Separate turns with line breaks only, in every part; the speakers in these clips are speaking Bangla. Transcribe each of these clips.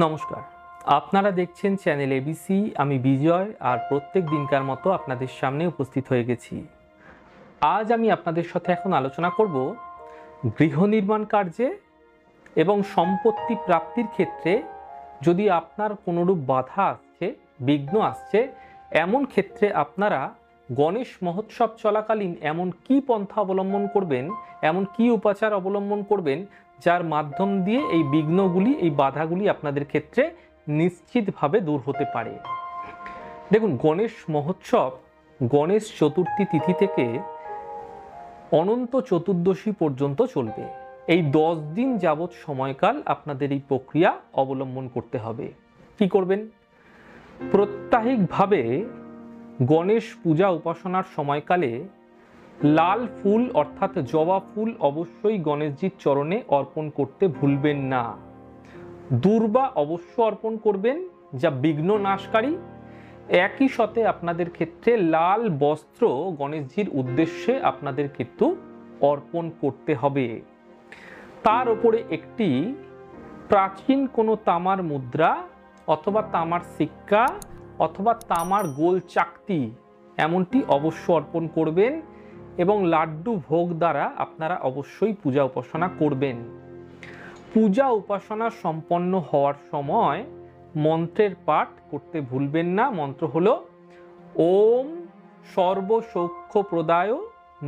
নমস্কার, আপনারা দেখছেন চ্যানেল এবিসি। আমি বিজয়, আর প্রত্যেক দিনকার মতো আপনাদের সামনে উপস্থিত হয়ে গেছি। আজ আমি আপনাদের সাথে এখন আলোচনা করব গৃহ নির্মাণ কার্যে এবং সম্পত্তি প্রাপ্তির ক্ষেত্রে যদি আপনার কোনোরূপ বাধা আসছে, বিঘ্ন আসছে, এমন ক্ষেত্রে আপনারা গণেশ মহোৎসব চলাকালীন এমন কি পন্থা অবলম্বন করবেন, এমন কি উপাচার অবলম্বন করবেন যার মাধ্যম দিয়ে এই বিঘ্নগুলি, এই বাধাগুলি আপনাদের ক্ষেত্রে নিশ্চিতভাবে দূর হতে পারে। দেখুন, গণেশ মহোৎসব গণেশ চতুর্থী তিথি থেকে অনন্ত চতুর্দশী পর্যন্ত চলবে। এই 10 দিন যাবৎ সময়কাল আপনাদের এই প্রক্রিয়া অবলম্বন করতে হবে। কি করবেন? প্রত্যাহিকভাবে গণেশ পূজা উপাসনার সময়কালে লাল ফুল অর্থাৎ জবা ফুল অবশ্যই গণেশজির চরণে অর্পণ করতে ভুলবেন না। দূর্বা অবশ্য অর্পণ করবেন, যা বিঘ্ন নাশকারী। একই সাথে আপনাদের ক্ষেত্রে লাল বস্ত্র গণেশজির উদ্দেশ্যে আপনাদের কিন্তু অর্পণ করতে হবে। তার উপরে একটি প্রাচীন কোনো তামার মুদ্রা অথবা তামার সিক্কা অথবা তামার গোল চাকতি এমনটি অবশ্য অর্পণ করবেন এবং লাড্ডু ভোগ দ্বারা আপনারা অবশ্যই পূজা উপাসনা করবেন। পূজা উপাসনা সম্পন্ন হওয়ার সময় মন্ত্রের পাঠ করতে ভুলবেন না। মন্ত্র হলো ওম সর্বসৌখ্য প্রদায়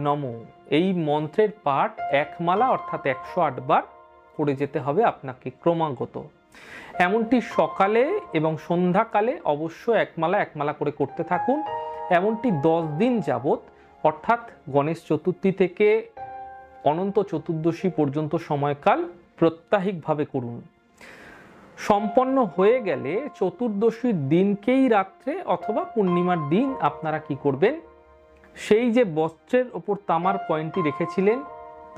নমঃ। এই মন্ত্রের পাঠ একমালা অর্থাৎ 108 বার করে যেতে হবে আপনাকে ক্রমাগত। এমনটি সকালে এবং সন্ধ্যাকালে অবশ্য একমালা করে করতে থাকুন। এমনটি 10 দিন যাবৎ, অর্থাৎ গণেশ চতুর্থী থেকে অনন্ত চতুর্দশী পর্যন্ত সময়কাল প্রত্যাহিকভাবে করুন। সম্পন্ন হয়ে গেলে চতুর্দশীর দিনকেই রাত্রে অথবা পূর্ণিমার দিন আপনারা কি করবেন? সেই যে বস্ত্রের ওপর তামার কয়েনটি রেখেছিলেন,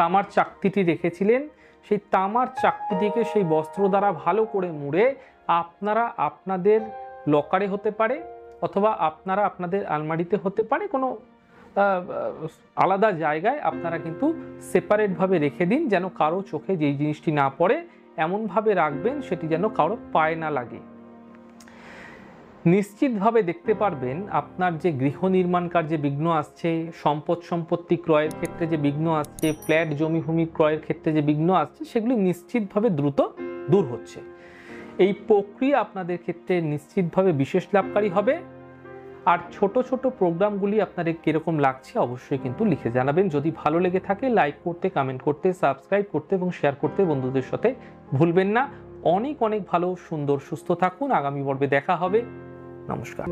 তামার চাকতিটি রেখেছিলেন, সেই তামার চাকতিটিকে সেই বস্ত্র দ্বারা ভালো করে মুড়ে আপনারা আপনাদের লকারে হতে পারে অথবা আপনারা আপনাদের আলমারিতে হতে পারে, কোনো আলাদা জায়গায় আপনারা কিন্তু সেপারেটভাবে রেখে দিন, যেন কারো চোখে যেই জিনিসটি না পড়ে এমনভাবে রাখবেন সেটি যেন কারো পায়ে না লাগে। নিশ্চিতভাবে দেখতে পারবেন আপনার যে গৃহ নির্মাণ কার্যে বিঘ্ন আসছে, সম্পত্তি ক্রয়ের ক্ষেত্রে যে বিঘ্ন আসছে, ফ্ল্যাট জমিভূমি ক্রয়ের ক্ষেত্রে যে বিঘ্ন আসছে, সেগুলি নিশ্চিতভাবে দ্রুত দূর হচ্ছে। এই প্রক্রিয়া আপনাদের ক্ষেত্রে নিশ্চিতভাবে বিশেষ লাভকারী হবে। আর ছোট ছোট প্রোগ্রামগুলি আপনাদের কীরকম লাগছে অবশ্যই কিন্তু লিখে জানাবেন। যদি ভালো লেগে থাকে লাইক করতে, কমেন্ট করতে, সাবস্ক্রাইব করতে এবং শেয়ার করতে বন্ধুদের সাথে ভুলবেন না। অনেক ভালো, সুন্দর, সুস্থ থাকুন। আগামী পর্বে দেখা হবে। নমস্কার।